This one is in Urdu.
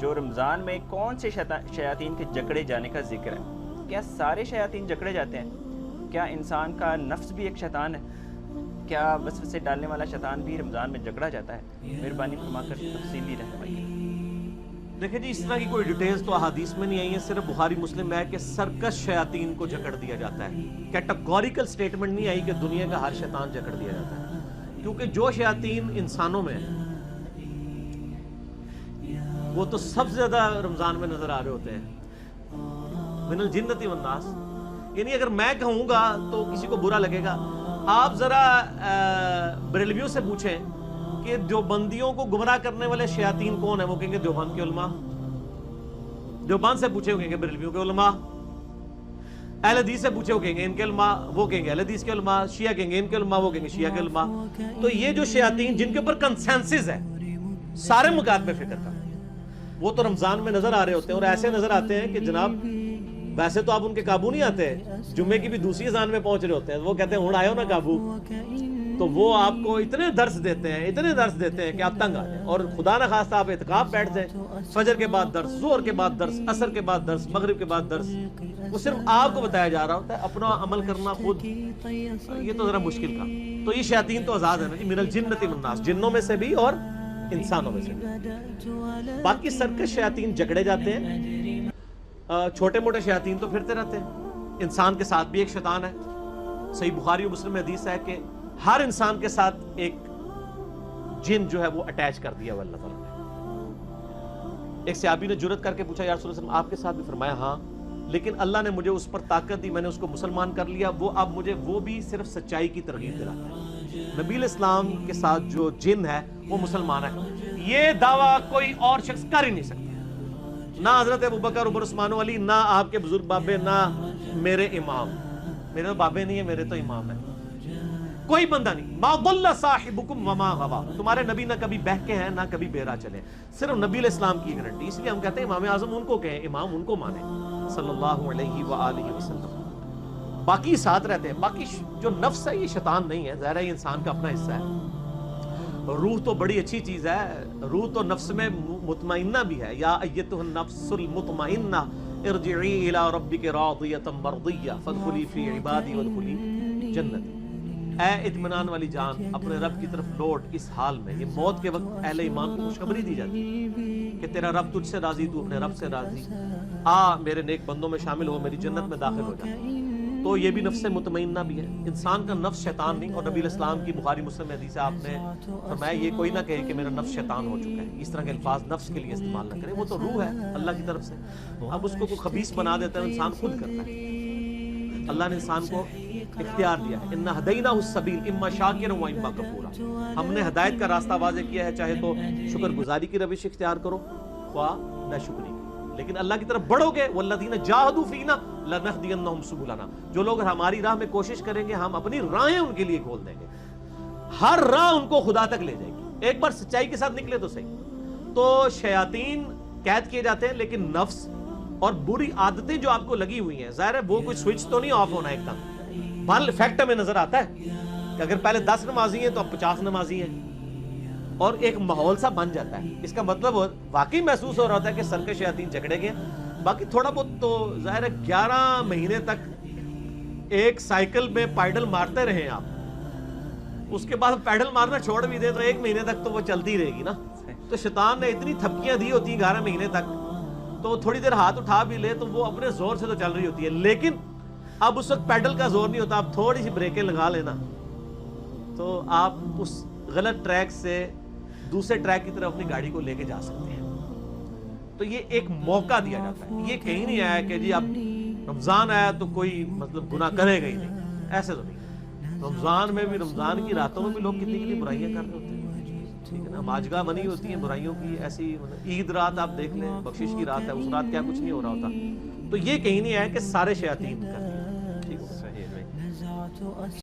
جو رمضان میں کون سے شیاطین کے جکڑے جانے کا ذکر ہے؟ کیا سارے شیاطین جکڑے جاتے ہیں؟ کیا انسان کا نفس بھی ایک شیطان ہے؟ کیا وسوسے ڈالنے والا شیطان بھی رمضان میں جکڑا جاتا ہے؟ مہربانی فرما کر تفصیلی رہنمائی۔ دیکھیں جی، اس طرح کی کوئی ڈیٹیلز تو احادیث میں نہیں آئی ہیں، صرف بخاری مسلم میں ہے کہ سرکش شیاطین کو جکڑ دیا جاتا ہے۔ کیٹیگوریکل سٹیٹمنٹ نہیں آئی کہ دنیا کا ہر شیطان جکڑ دیا جاتا ہے، کیونکہ جو شیاطین انسانوں میں ہیں وہ تو سب سے زیادہ رمضان میں نظر آ رہے ہوتے ہیں، من الجنۃ والناس۔ یعنی اگر میں کہوں گا تو کسی کو برا لگے گا۔ آپ ذرا بریلویوں سے پوچھیں کہ دیوبندیوں کو گمراہ کرنے والے شیاطین کون ہیں، وہ کہیں گے دیوبند کے علماء۔ دیوبند سے پوچھے وہ کہیں گے بریلویوں کے علماء، اہل حدیث سے پوچھے وہ کہیں گے ان کے علماء، وہ کہیں گے اہل حدیث کے علماء، شیعہ کہیں گے ان کے علماء، وہ کہیں گے شیعہ کے علماء۔ تو یہ جو شیاطین جن کے اوپر کنسنسس ہے سارے مکاتب فکر کا، وہ تو رمضان میں نظر آ رہے ہوتے ہیں، اور ایسے نظر آتے ہیں کہ جناب ویسے تو آپ ان کے قابو نہیں آتے، جمعے کی بھی دوسری اذان میں پہنچ رہے ہوتے ہیں، وہ کہتے ہیں ہوں آئے ہو نا قابو، تو وہ آپ کو اتنے درس دیتے ہیں کہ آپ تنگ آ جائیں، اور خدا نہ خواستہ آپ اعتکاف بیٹھ جائیں، فجر کے بعد درس، ظہر کے بعد درس، عصر کے بعد درس، مغرب کے بعد درس، وہ صرف آپ کو بتایا جا رہا ہوتا ہے، اپنا عمل کرنا خود یہ تو ذرا مشکل کا۔ تو یہ شیاطین تو آزاد ہے نا جی، من الجنۃ والناس، جنوں میں سے بھی اور انسانوں میں سے بھی۔ باقی سرکش شیاطین جکڑے جاتے ہیں، چھوٹے موٹے شیاطین تو پھرتے رہتے ہیں۔ انسان کے ساتھ بھی ایک شیطان ہے، صحیح بخاری و مسلم میں حدیث ہے کہ ہر انسان کے ساتھ ایک جن جو ہے وہ اٹیچ کر دیا ہے اللہ تعالیٰ نے۔ ایک صحابی نے جرت کر کے پوچھا یا رسول اللہ صلی اللہ علیہ وسلم آپ کے ساتھ بھی؟ فرمایا ہاں، لیکن اللہ نے مجھے اس پر طاقت دی، میں نے اس کو مسلمان کر لیا، وہ اب مجھے وہ بھی صرف سچائی کی ترغیب دلاتا ہے۔ نبی علیہ السلام کے ساتھ جو جن ہے وہ مسلمان ہے، یہ دعویٰ کوئی اور شخص کر ہی نہیں سکتا، نہ حضرت ابوبکر، عمر، عثمان و علی، نہ آپ کے بزرگ بابے، نہ میرے امام۔ میرے تو بابے نہیں ہیں، میرے تو امام ہیں۔ کوئی بندہ نہیں، ما ضل صاحبکم وما غوا، تمہارے نبی نہ کبھی بہکے ہیں نہ کبھی بہرا چلے، صرف نبی علیہ السلام کی گارنٹی۔ اس لیے ہم کہتے ہیں امام اعظم ان کو کہیں، امام ان کو مانیں صلی اللہ علیہ وآلہ وسلم، باقی ساتھ رہتے ہیں۔ باقی جو نفس ہے یہ شیطان نہیں ہے، ظاہر ہے یہ انسان کا اپنا حصہ ہے۔ روح تو بڑی اچھی چیز ہے، روح تو نفس میں مطمئنہ بھی ہے، یا ایتها النفس المطمئنہ ارجعی الی ربک راضیۃ مرضیہ فادخلی فی عبادی وادخلی جنتی۔ اے اطمینان والی جان، اپنے رب کی طرف لوٹ اس حال میں، یہ موت کے وقت اہل ایمان کو خوشخبری دی جاتی ہے کہ تیرا رب تجھ سے راضی، تو اپنے رب سے راضی، آ میرے نیک بندوں میں شامل ہو، میری جنت میں داخل ہو جا۔ تو یہ بھی نفس مطمئنہ بھی ہے، انسان کا نفس شیطان نہیں۔ اور نبی علیہ السلام کی بخاری مسلم میں حدیث ہے، آپ نے فرمایا یہ کوئی نہ کہے کہ میرا نفس شیطان ہو چکا ہے، اس طرح کے الفاظ نفس کے لیے استعمال نہ کرے، وہ تو روح ہے اللہ کی طرف سے۔ اب اس کو کوئی خبیث بنا دیتا ہے، انسان خود کرتا ہے۔ اللہ نے انسان کو اختیار دیا ہے، اِنَّا هَدَيْنَاهُ السَّبِيلَ إِمَّا شَاكِرًا وَإِمَّا كَفُورًا، ہم نے ہدایت کا راستہ واضح کیا ہے، چاہے تو شکر گزاری کی روش اختیار کرو، خواہ نہ شکری کی، لیکن اللہ کی طرف بڑھو گے، وَالَّذِينَ جَاهَدُوا فِينَا لَنَهْدِيَنَّهُمْ سُبُلَنَا، جو لوگ ہماری راہ میں کوشش کریں گے ہم اپنی راہیں ان کے لیے کھول دیں گے، ہر راہ ان کو خدا تک لے جائے گی، ایک بار سچائی کے ساتھ نکلے تو صحیح۔ تو شیاطین قید کیے جاتے ہیں، لیکن نفس اور بری عادتیں جو آپ کو لگی ہوئی ہیں، ظاہر ہے وہ کوئی سوئچ تو نہیں آف ہونا ایک دم، بل فیکٹ ہمیں نظر آتا ہے کہ اگر پہلے 10 نمازی ہیں تو اب 50 نمازی ہیں، اور ایک ماحول سا بن جاتا ہے۔ اس کا مطلب واقعی محسوس ہو رہا ہوتا ہے کہ سرکش شیاطین جکڑے گئے۔ باقی تھوڑا بہت تو ظاہر ہے 11 مہینے تک ایک سائیکل میں پیڈل مارتے رہے آپ، اس کے بعد پیڈل مارنا چھوڑ بھی دیں تو 1 مہینے تک تو وہ چلتی رہے گی نا۔ تو شیطان نے اتنی تھپکیاں دی ہوتی ہیں 11 مہینے تک، تو تھوڑی دیر ہاتھ اٹھا بھی لے تو وہ اپنے زور سے تو چل رہی ہوتی ہے، لیکن اب اس وقت پیڈل کا زور نہیں ہوتا، آپ تھوڑی سی بریکیں لگا لینا تو آپ اس غلط ٹریک سے دوسرے ٹریک کی طرف اپنی گاڑی کو لے کے جا سکتے ہیں۔ تو یہ ایک موقع دیا جاتا ہے، یہ کہیں نہیں آیا کہ جی اب رمضان آیا تو کوئی مطلب گناہ کرے گا ہی نہیں، ایسے تو نہیں۔ رمضان میں بھی، رمضان کی راتوں میں بھی لوگ کتنی کتنی برائیاں کر رہے ہوتے ہیں، ٹھیک ہے نا، ماجگاہ بنی ہوتی ہیں برائیوں کی ایسی۔ عید رات آپ دیکھ لیں، بخشش کی رات ہے، اس رات کیا کچھ نہیں ہو رہا ہوتا۔ تو یہ کہیں نہیں آیا کہ سارے شیاطین کر